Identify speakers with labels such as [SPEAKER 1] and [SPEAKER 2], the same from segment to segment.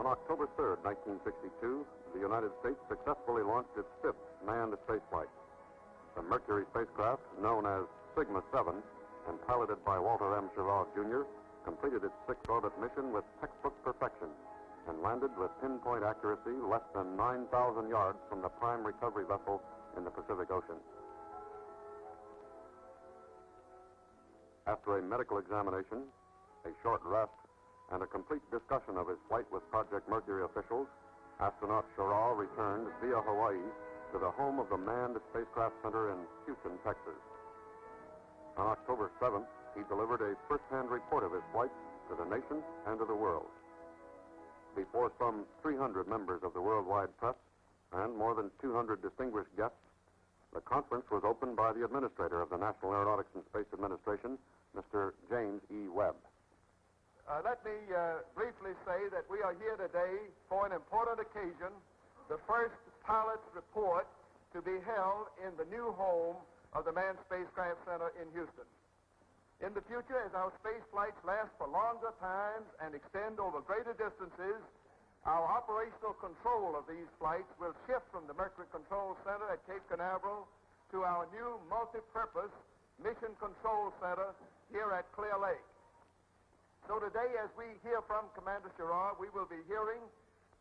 [SPEAKER 1] On October 3rd, 1962, the United States successfully launched its fifth manned spaceflight. The Mercury spacecraft, known as Sigma 7, and piloted by Walter M. Schirra, Jr., completed its sixth orbit mission with textbook perfection and landed with pinpoint accuracy less than 9,000 yards from the prime recovery vessel in the Pacific Ocean. After a medical examination, a short rest, and a complete discussion of his flight with Project Mercury officials, astronaut Schirra returned via Hawaii to the home of the Manned Spacecraft Center in Houston, Texas. On October 7th, he delivered a first-hand report of his flight to the nation and to the world. Before some 300 members of the worldwide press and more than 200 distinguished guests, the conference was opened by the administrator of the National Aeronautics and Space Administration, Mr. James E. Webb.
[SPEAKER 2] Let me briefly say that we are here today for an important occasion, the first pilot's report to be held in the new home of the Manned Spacecraft Center in Houston. In the future, as our space flights last for longer times and extend over greater distances, our operational control of these flights will shift from the Mercury Control Center at Cape Canaveral to our new multi-purpose Mission Control Center here at Clear Lake. So today, as we hear from Commander Schirra, we will be hearing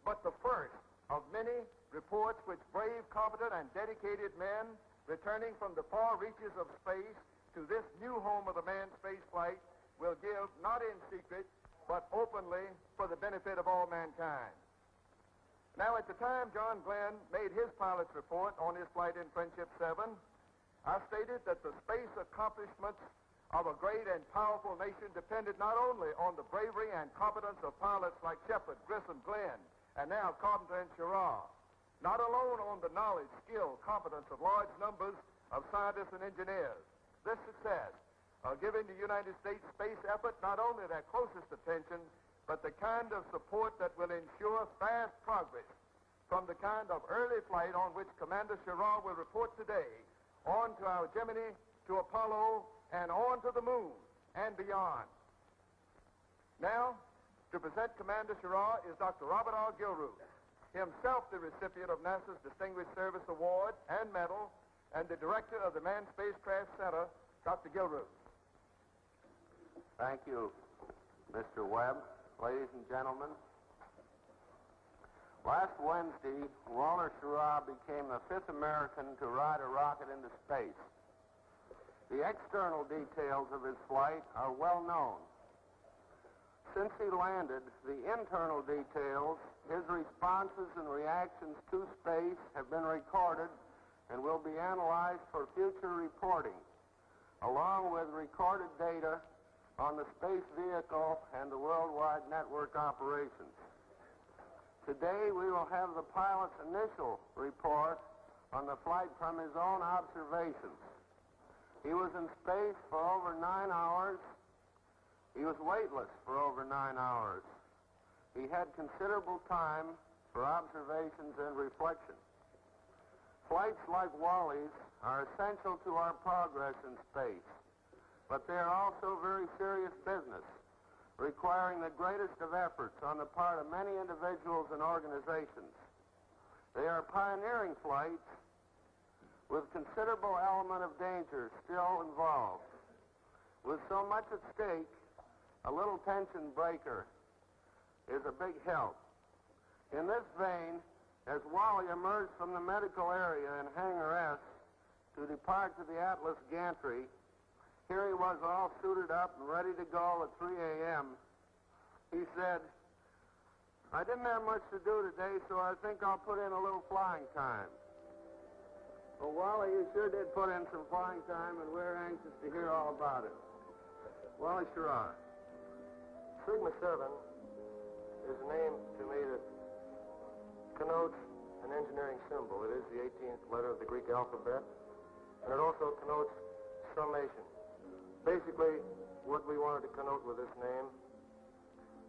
[SPEAKER 2] but the first of many reports which brave, competent, and dedicated men returning from the far reaches of space to this new home of the manned space flight will give, not in secret, but openly for the benefit of all mankind. Now, at the time John Glenn made his pilot's report on his flight in Friendship 7, I stated that the space accomplishments of a great and powerful nation depended not only on the bravery and competence of pilots like Shepard, Grissom, Glenn, and now Carpenter and Schirra, not alone on the knowledge, skill, competence of large numbers of scientists and engineers. This success giving the United States space effort not only their closest attention, but the kind of support that will ensure fast progress from the kind of early flight on which Commander Schirra will report today on to our Gemini, to Apollo, and on to the moon and beyond. Now, to present Commander Schirra is Dr. Robert R. Gilruth, himself the recipient of NASA's Distinguished Service Award and Medal, and the director of the Manned Spacecraft Center, Dr. Gilruth.
[SPEAKER 3] Thank you, Mr. Webb. Ladies and gentlemen, last Wednesday, Walter Schirra became the fifth American to ride a rocket into space. The external details of his flight are well known. Since he landed, the internal details, his responses and reactions to space, have been recorded and will be analyzed for future reporting, along with recorded data on the space vehicle and the worldwide network operations. Today, we will have the pilot's initial report on the flight from his own observations. He was in space for over 9 hours. He was weightless for over 9 hours. He had considerable time for observations and reflection. Flights like Wally's are essential to our progress in space, but they are also very serious business, requiring the greatest of efforts on the part of many individuals and organizations. They are pioneering flights with considerable element of danger still involved. With so much at stake, a little tension breaker is a big help. In this vein, as Wally emerged from the medical area in Hangar S to depart to the Atlas gantry, here he was all suited up and ready to go at 3 a.m. He said, "I didn't have much to do today, so I think I'll put in a little flying time." Well, Wally, you sure did put in some flying time, and we're anxious to hear all about it. Wally Schirra.
[SPEAKER 2] Sigma 7 is a name to me that connotes an engineering symbol. It is the 18th letter of the Greek alphabet, and it also connotes summation. Basically, what we wanted to connote with this name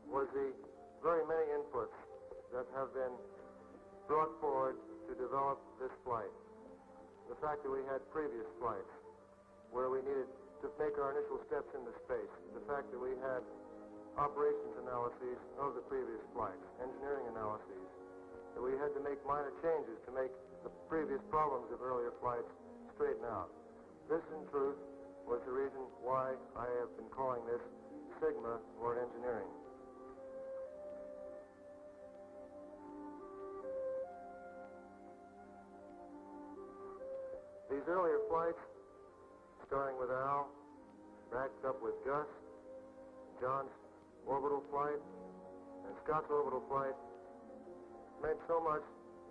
[SPEAKER 2] was the very many inputs that have been brought forward to develop this flight. The fact that we had previous flights where we needed to make our initial steps into space. The fact that we had
[SPEAKER 4] operations analyses of the previous flights, engineering analyses. That we had to make minor changes to make the previous problems of earlier flights straighten out. This, in truth, was the reason why I have been calling this Sigma, or engineering. These earlier flights, starting with Al, backed up with Gus, John's orbital flight, and Scott's orbital flight, meant so much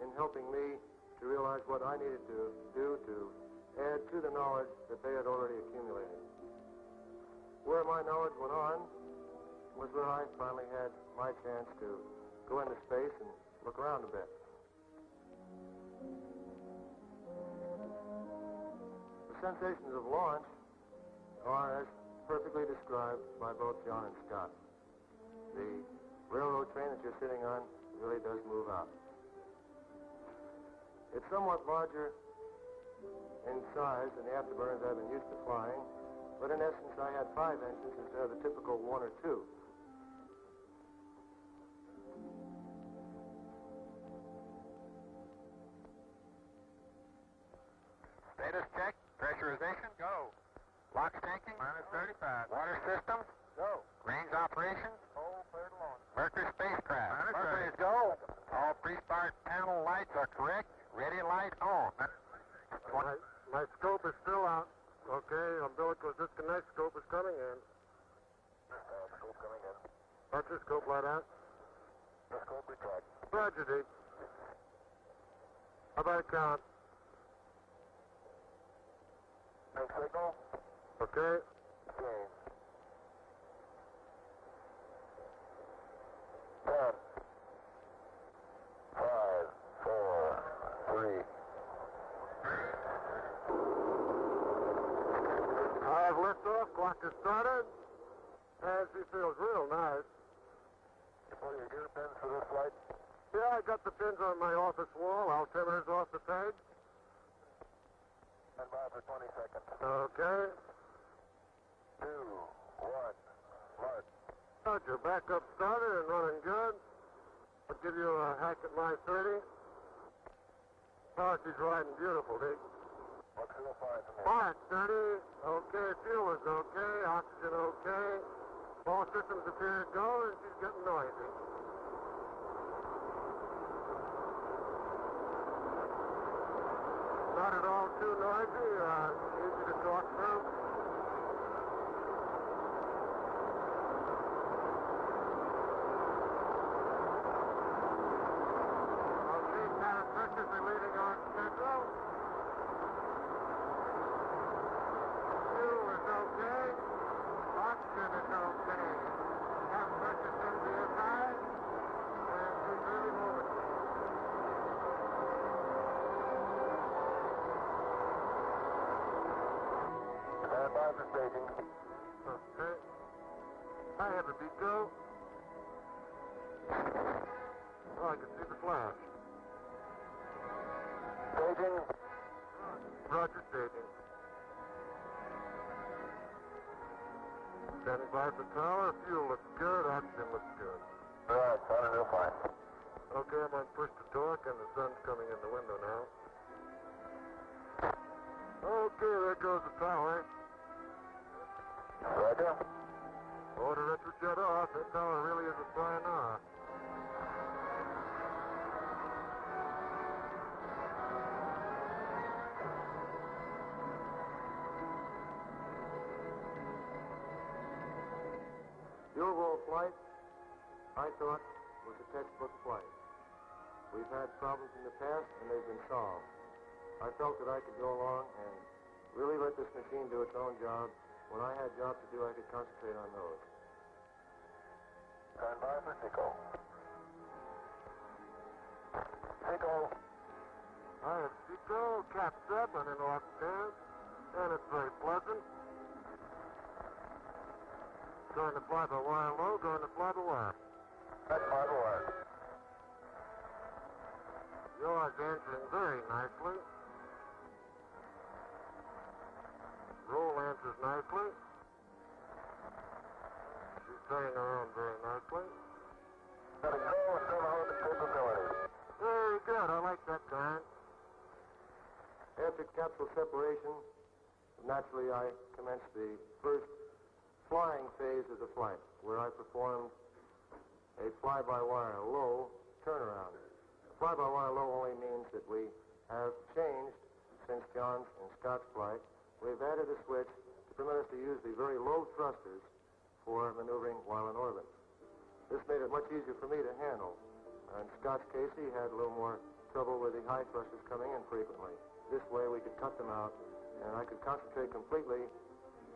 [SPEAKER 4] in helping me to realize what I needed to do to add to the knowledge that they had already accumulated. Where my knowledge went on was where I finally had my chance to go into space and look around a bit. The sensations of launch are as perfectly described by both John and Scott. The railroad train that you're sitting on really does move out. It's somewhat larger in size than the afterburners I've been used to flying, but in essence I had 5 engines instead of the typical 1 or 2.
[SPEAKER 3] Status check. Pressurization. Go. Lock tanking. -35. Water systems. Go. Range operations.
[SPEAKER 2] Hold clear to launch.
[SPEAKER 3] Mercury spacecraft. Mercury is go. All pre-start panel lights are correct. Ready light on.
[SPEAKER 4] My scope is still out. Okay, umbilical disconnect scope is coming in.
[SPEAKER 2] Scope coming in.
[SPEAKER 4] What's your scope light out?
[SPEAKER 2] Scope retract.
[SPEAKER 4] Tragedy. How about a count?
[SPEAKER 2] No signal.
[SPEAKER 4] Okay.
[SPEAKER 2] Okay. 10, 5, 4, 3.
[SPEAKER 4] I have liftoff. Clock is started. And she feels real nice.
[SPEAKER 2] You pull your gear pins for this flight?
[SPEAKER 4] Yeah, I got the pins on my office wall. Altimeter's off the peg.
[SPEAKER 2] Stand by for 20 seconds.
[SPEAKER 4] Okay.
[SPEAKER 2] 2, 1, mark.
[SPEAKER 4] Roger, backup started and running good. I'll give you a hack at line 30. Oh, she's riding beautiful, Dick.
[SPEAKER 2] Looks real fine from here.
[SPEAKER 4] Mark 30. Okay, fuel is okay. Oxygen okay. All systems appear to go, and she's getting noisy. Not at all too noisy. Easy to talk through. Okay, characteristics are leading on schedule. Fuel is okay. Oxygen is okay. Half pressure seems to be as high. And she's really moving.
[SPEAKER 2] Stand by for staging.
[SPEAKER 4] Okay. I have a Pico. Oh, I can see the flash.
[SPEAKER 2] Staging.
[SPEAKER 4] Roger, staging. Standing by for tower. Fuel looks good. Oxygen looks good.
[SPEAKER 2] Right, sounding real fine.
[SPEAKER 4] Okay, I'm on push to torque, and the sun's coming in the window now. Okay, there goes the tower.
[SPEAKER 2] Roger.
[SPEAKER 4] Order retrojet off. That tower really isn't flying off. The overall flight, I thought, was a textbook flight. We've had problems in the past, and they've been solved. I felt that I could go along and really let this machine do its own job. When I had jobs to do, I could concentrate on those.
[SPEAKER 2] Stand by for Tico. Tico.
[SPEAKER 4] I have Pico, Cap 7 in Octane, and it's very pleasant. Going to fly by wire low, going to fly by wire.
[SPEAKER 2] That's by the wire.
[SPEAKER 4] Yours answering very nicely. Roll answers nicely. She's turning her own
[SPEAKER 3] Let it go until all the capabilities.
[SPEAKER 4] Very good. I like that kind. After capsule separation, naturally I commenced the first flying phase of the flight, where I performed a fly-by-wire low turnaround. Fly-by-wire low only means that we have changed since John's and Scott's flight. We've added a switch to permit us to use the very low thrusters for maneuvering while in orbit. This made it much easier for me to handle. In Scott's case, he had a little more trouble with the high thrusters coming in frequently. This way we could cut them out, and I could concentrate completely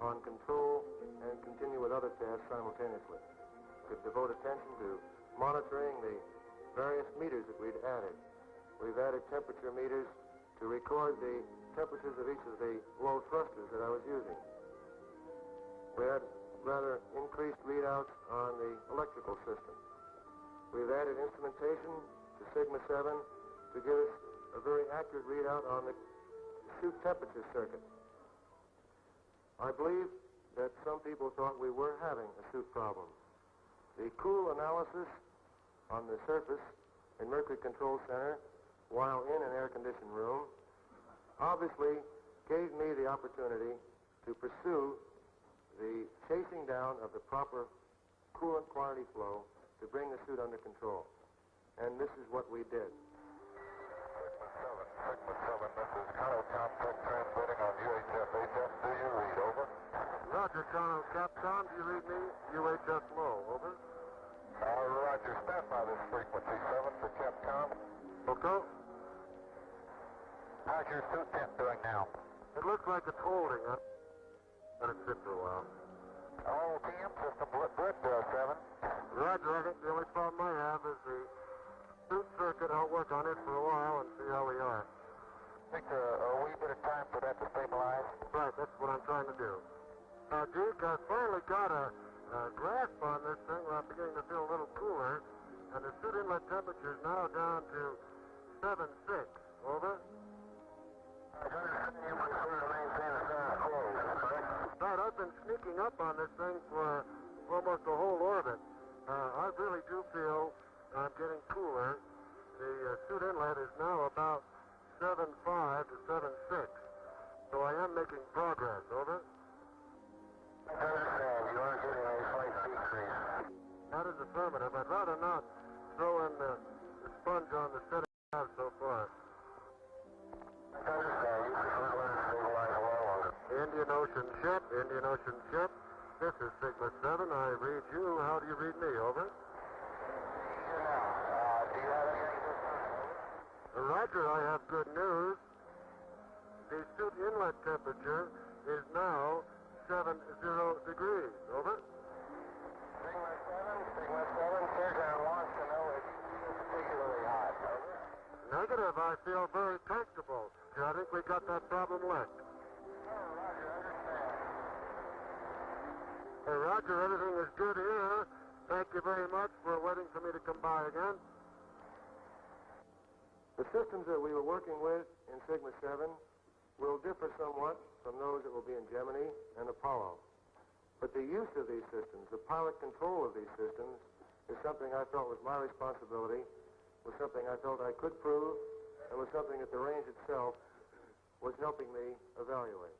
[SPEAKER 4] on control and continue with other tasks simultaneously. Could devote attention to monitoring the various meters that we'd added. We've added temperature meters to record the temperatures of each of the low thrusters that I was using. We had rather increased readouts on the electrical system. We've added instrumentation to Sigma 7 to give us a very accurate readout on the chute temperature circuit. I believe that some people thought we were having a chute problem. The cool analysis on the surface in Mercury Control Center while in an air-conditioned room obviously gave me the opportunity to pursue the chasing down of the proper coolant quantity flow to bring the chute under control. And this is what we did.
[SPEAKER 3] Sigma 7, this is Colonel Complex transmitting on UHF HF. Do you read? Over.
[SPEAKER 4] Roger, Colonel Capcom. Do you read me? UHF low. Over.
[SPEAKER 3] Roger. Stand by this frequency 7 for Capcom.
[SPEAKER 4] Okay.
[SPEAKER 3] How's your suit tent doing now?
[SPEAKER 4] It looks like it's holding up. Let it sit for a while.
[SPEAKER 3] All TM system good, 7.
[SPEAKER 4] Roger, I think the only problem I have is the suit circuit. I'll work on it for a while and see how we are.
[SPEAKER 3] Takes a wee bit of time for that to stabilize.
[SPEAKER 4] Right, that's what I'm trying to do. Duke, I finally got a grasp on this thing where I'm beginning to feel a little cooler, and the suit inlet temperature is now down to 7.6. Over.
[SPEAKER 3] You prefer to maintain a sound close, correct?
[SPEAKER 4] Right, I've been sneaking up on this thing for almost a whole orbit. I really do feel I'm getting cooler. The suit inlet is now about 7.5 to 7.6. So I am making progress. Over.
[SPEAKER 3] I understand. You are getting a slight decrease.
[SPEAKER 4] That is affirmative. I'd rather not throw in the sponge on the setting I have so far.
[SPEAKER 3] I understand. You prefer to let it stabilize a while longer.
[SPEAKER 4] Indian Ocean ship, Indian Ocean ship. This is Sigma 7. I read you. How do you read me? Over.
[SPEAKER 3] Do you have anything to say?
[SPEAKER 4] Roger, I have good news. The suit inlet temperature is now 70 degrees. Over.
[SPEAKER 3] Sigma 7, Surgeon wants to know if you feel particularly hot. Over.
[SPEAKER 4] Negative. I feel very comfortable. I think we got that problem licked.
[SPEAKER 3] Roger, understand.
[SPEAKER 4] Roger, everything is good here. Thank you very much for waiting for me to come by again. The systems that we were working with in Sigma 7 will differ somewhat from those that will be in Gemini and Apollo. But the use of these systems, the pilot control of these systems, is something I felt was my responsibility, was something I felt I could prove, and was something that the range itself was helping me evaluate.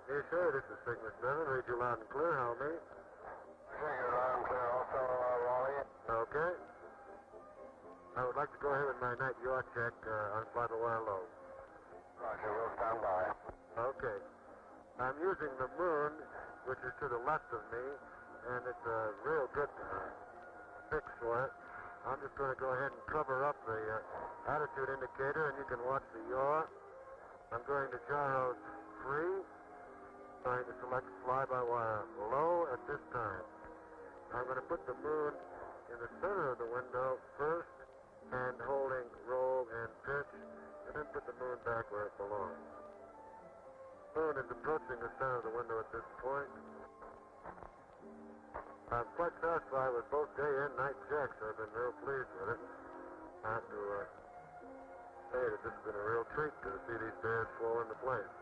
[SPEAKER 4] Yes, sir, this is Sigma 7. Read you loud and clear, help me.
[SPEAKER 3] You're loud and clear also, Wally.
[SPEAKER 4] Okay. I would like to go ahead with my night yaw check on fly-by-wire low.
[SPEAKER 3] Roger, we'll stand by.
[SPEAKER 4] Okay. I'm using the moon, which is to the left of me, and it's a real good fix for it. I'm just going to go ahead and cover up the attitude indicator, and you can watch the yaw. I'm going to gyro 3, trying to select fly-by-wire low at this time. I'm going to put the moon in the center of the window first, and holding roll and pitch, and then put the moon back where it belongs. Moon is approaching the center of the window at this point. I'm quite satisfied with both day and night checks. I've been real pleased with it. I have to say that this has been a real treat to see these bears fall into place.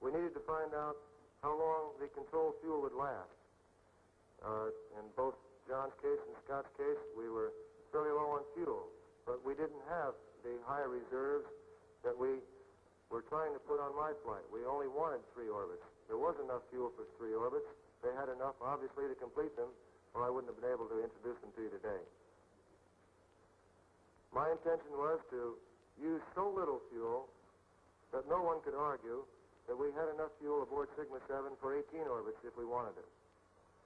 [SPEAKER 4] We needed to find out how long the control fuel would last. John's case and Scott's case, we were fairly low on fuel, but we didn't have the high reserves that we were trying to put on my flight. We only wanted 3 orbits. There was enough fuel for 3 orbits. They had enough, obviously, to complete them, or I wouldn't have been able to introduce them to you today. My intention was to use so little fuel that no one could argue that we had enough fuel aboard Sigma 7 for 18 orbits if we wanted it.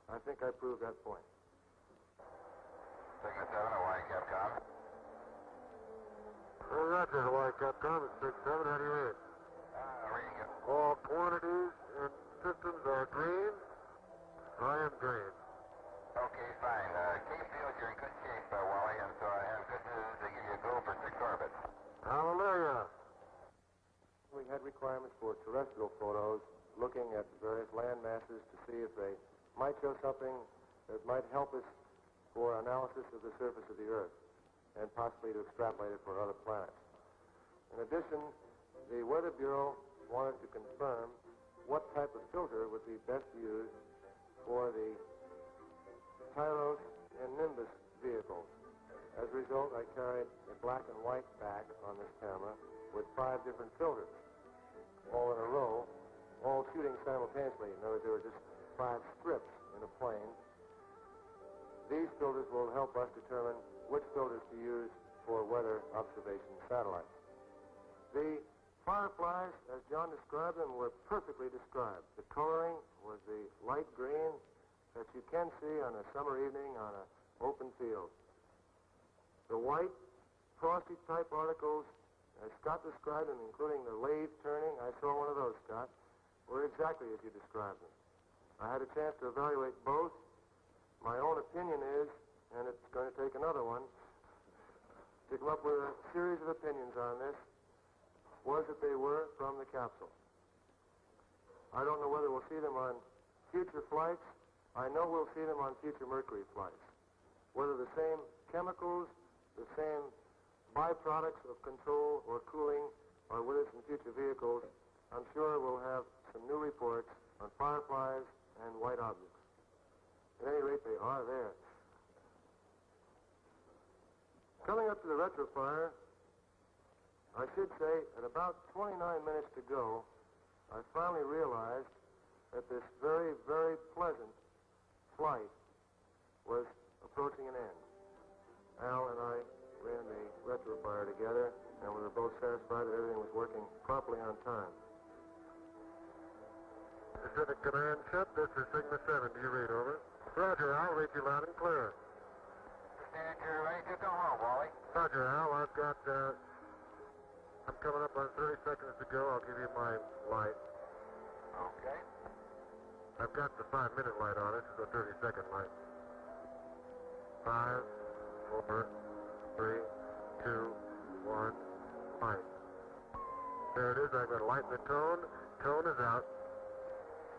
[SPEAKER 4] I think I proved that point.
[SPEAKER 3] Sigma 7, Hawaii Capcom.
[SPEAKER 4] Roger, Hawaii Capcom, it's 6-7. How do you read?
[SPEAKER 3] Reading it.
[SPEAKER 4] All quantities and systems are green. I am green.
[SPEAKER 3] Okay, fine. Cape feels you're in good shape, Wally, and so I have good news to give you a go for 6 orbits.
[SPEAKER 4] Hallelujah. We had requirements for terrestrial photos looking at various land masses to see if they might show something that might help us for analysis of the surface of the Earth and possibly to extrapolate it for other planets. In addition, the Weather Bureau wanted to confirm what type of filter would be best used for the Tyros and Nimbus vehicles. As a result, I carried a black and white back on this camera with 5 different filters, all in a row, all shooting simultaneously. In other words, there were just 5 strips in a plane. These filters will help us determine which filters to use for weather observation satellites. The fireflies, as John described them, were perfectly described. The coloring was the light green that you can see on a summer evening on an open field. The white, frosty type articles, as Scott described them, including the lathe turning, I saw one of those, Scott, were exactly as you described them. I had a chance to evaluate both. My own opinion is, and it's going to take another one, to come up with a series of opinions on this, was that they were from the capsule. I don't know whether we'll see them on future flights. I know we'll see them on future Mercury flights. Whether the same chemicals, the same byproducts of control or cooling are with us in future vehicles, I'm sure we'll have some new reports on fireflies and white objects. At any rate, they are there. Coming up to the retrofire, I should say at about 29 minutes to go, I finally realized that this very, very pleasant flight was approaching an end. Al and I ran the retrofire together, and we were both satisfied that everything was working properly on time. Pacific Command Ship, this is Sigma 7. Do you read, over? Roger, Al. Read you loud and clear.
[SPEAKER 3] Stand, you're ready to go home, Wally.
[SPEAKER 4] Roger, Al. I've got, I'm coming up on 30 seconds to go. I'll give you my light.
[SPEAKER 3] Okay.
[SPEAKER 4] I've got the 5-minute light on it. It's a 30-second light. 5, 4, 3, 2, 1, light. There it is. I've got a light in the tone. Tone is out.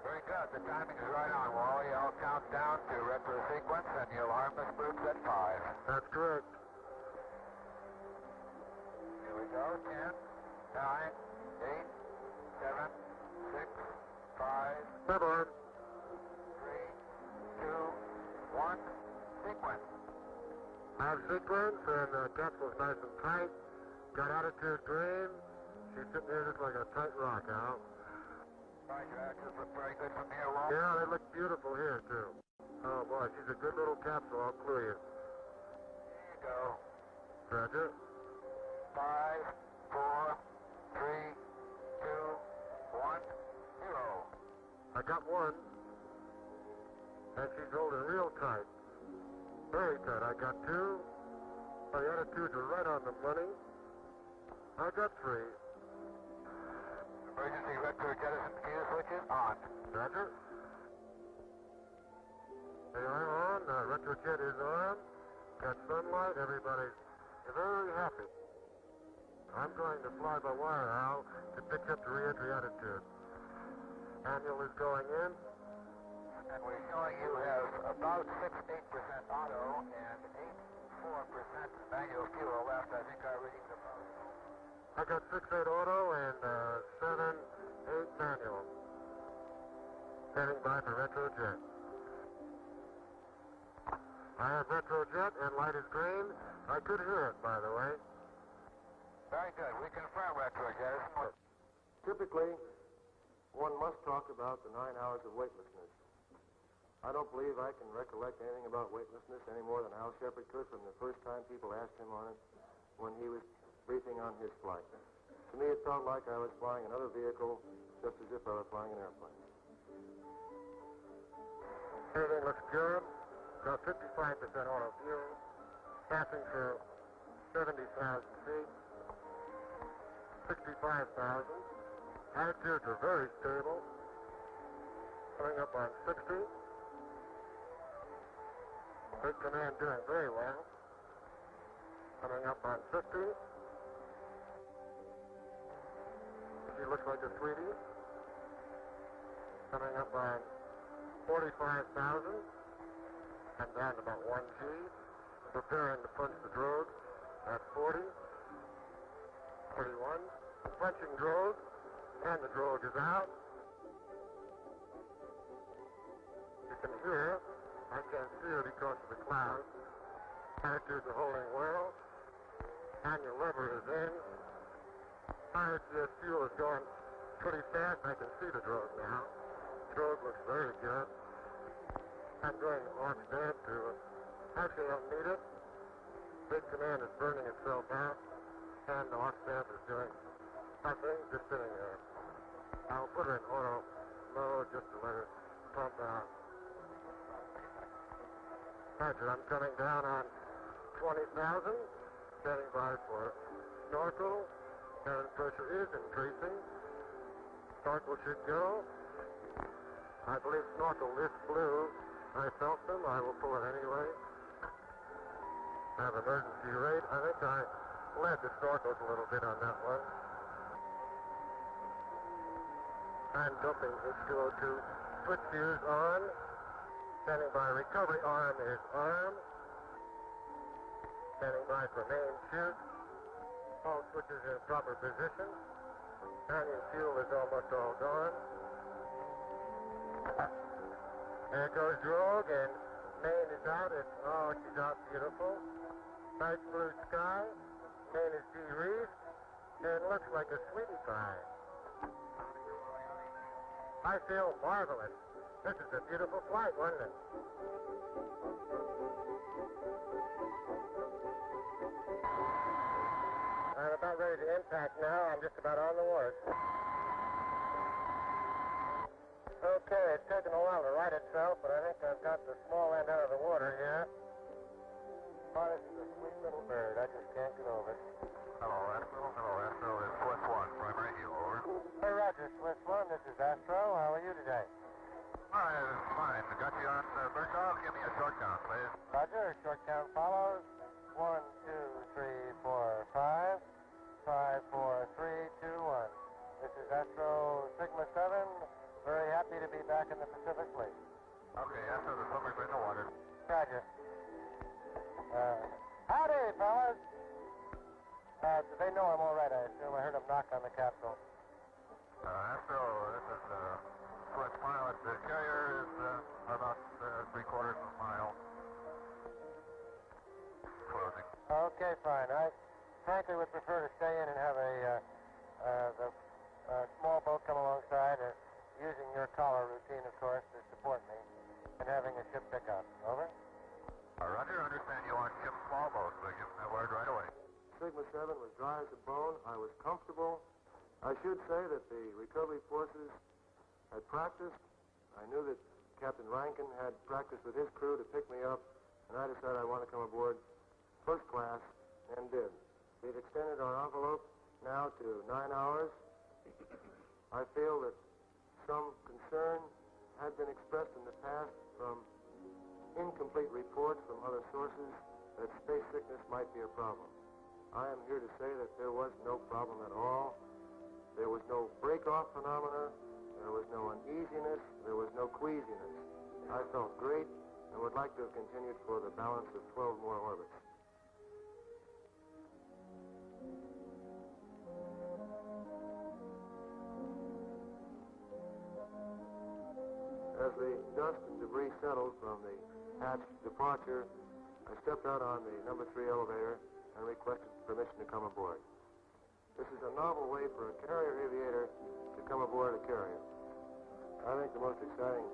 [SPEAKER 3] Very good. The timing is right on, Wally. I'll count down to retro sequence, and you'll arm the spooks at 5.
[SPEAKER 4] That's correct.
[SPEAKER 3] Here we go. 10, 9, 8, 7, 6, 5,
[SPEAKER 4] Never.
[SPEAKER 3] 3, 2, 1. Sequence.
[SPEAKER 4] I have sequence, and the capsule's nice and tight. Got attitude green. She's sitting here just like a tight rock, Al.
[SPEAKER 3] Right, your axes look very good from here, Wally.
[SPEAKER 4] Yeah, they look beautiful here, too. Oh, boy, she's a good little capsule, I'll clue you.
[SPEAKER 3] Here you go.
[SPEAKER 4] Roger.
[SPEAKER 3] 5, 4, 3, 2, 1, 0.
[SPEAKER 4] I got one. And she's holding real tight. Very tight. I got 2. The attitudes are right on the money. I got 3.
[SPEAKER 3] Emergency retro jettison fuse switches on.
[SPEAKER 4] Roger. They are on. Retrojet is on. Got sunlight. Everybody's very happy. I'm going to fly by wire, Al, to pitch up the re-entry attitude. Manual is going in.
[SPEAKER 3] And we're showing you have about 6-8% auto and 8-4% manual fuel left. I think our readings are about.
[SPEAKER 4] I got 6-8 auto and 7-8 manual. Standing by for retrojet. I have retrojet and light is green. I could hear it, by the way.
[SPEAKER 3] Very good. We confirm retrojet.
[SPEAKER 4] Typically, one must talk about the 9 hours of weightlessness. I don't believe I can recollect anything about weightlessness any more than Al Shepard could from the first time people asked him on it when he was briefing on his flight. To me, it felt like I was flying another vehicle, just as if I were flying an airplane. Everything looks good. Got 55% auto fuel. Passing for 70,000 feet. 65,000. Attitudes are very stable. Coming up on 60. Big command doing very well. Coming up on 50. She looks like a sweetie. Coming up on 45,000. And down to about 1 G. Preparing to punch the drogue at 40. 31. Punching drogue. And the drogue is out. You can hear. I can't see her because of the clouds. Attitudes are holding well. And your lever is in. IHS fuel is going pretty fast. I can see the drogue now. Drogue looks very good. I'm going off dead to actually don't need it. Big command is burning itself out. And the off stamp is doing nothing, just sitting there. I'll put her in auto mode just to let her pump out. Roger, I'm coming down on 20,000. Standing by for snorkel. Cabin pressure is increasing. Snorkel should go. I believe snorkel is blue. I felt them. I will pull it anyway. Have emergency rate. I think I led the snorkels a little bit on that one. And dumping H2O2. Switch gears on. Standing by recovery arm is arm. Standing by for main chute. All switches in proper position. Canyon fuel is almost all gone. There goes drogue and main is out. She's out beautiful. Nice blue sky. Main is de-reefed. And looks like a sweetie pie. I feel marvelous. This is a beautiful flight, wasn't it? I'm about ready to impact now. I'm just about on the work. Okay, it's taken a while to right itself, but I think I've got the small end out of the water here. Oh, this is a sweet little bird. I just can't get over it.
[SPEAKER 3] Hello, Astro. Hello, Astro. It's Swiss 1, primary heel, over.
[SPEAKER 4] Hey, Roger, Swiss 1. This is Astro. How are you today?
[SPEAKER 3] Fine. Got you on Bergdahl. Give me a short count, please.
[SPEAKER 4] Roger, short count follows. 1, 2, 3, 4, 5. 5, 4, 3, 2, 1. This is Astro Sigma 7. Very happy to be back in the Pacific Fleet.
[SPEAKER 3] Okay, Astro, the swimmer's in the water.
[SPEAKER 4] Roger. Howdy, fellas. They know I'm all right, I assume. I heard them knock on the capsule.
[SPEAKER 3] Astro, this is Swiss pilot. The carrier is about 3/4 of a mile. Closing.
[SPEAKER 4] Okay, fine. I frankly would prefer to stay in and have the small boat come alongside, using your collar routine, of course, to support me, and having a ship pick up. Over?
[SPEAKER 3] Roger, understand you want ship small boat. We'll give them that word right away.
[SPEAKER 4] Sigma 7 was dry as a bone. I was comfortable. I should say that the recovery forces had practiced. I knew that Captain Rankin had practiced with his crew to pick me up, and I decided I want to come aboard first class, and did. We've extended our envelope now to 9 hours. I feel that some concern had been expressed in the past from incomplete reports from other sources that space sickness might be a problem. I am here to say that there was no problem at all. There was no break-off phenomena. There was no uneasiness. There was no queasiness. I felt great and would like to have continued for the balance of 12 more orbits. As the dust and debris settled from the hatch departure, I stepped out on the number 3 elevator and requested permission to come aboard. This is a novel way for a carrier aviator to come aboard a carrier. I think the most exciting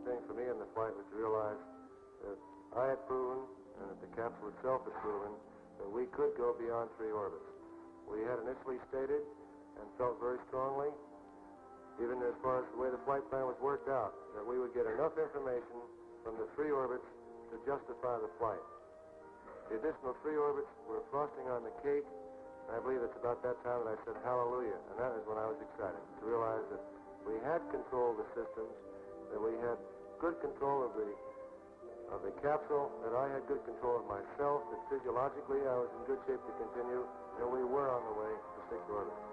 [SPEAKER 4] thing for me in the flight was to realize that I had proven, and that the capsule itself had proven, that we could go beyond 3 orbits. We had initially stated and felt very strongly, even as far as the way the flight plan was worked out, that we would get enough information from the 3 orbits to justify the flight. The additional 3 orbits were frosting on the cake, and I believe it's about that time that I said hallelujah, and that is when I was excited, to realize that we had control of the systems, that we had good control of the capsule, that I had good control of myself, that physiologically I was in good shape to continue, and we were on the way to 6 orbits.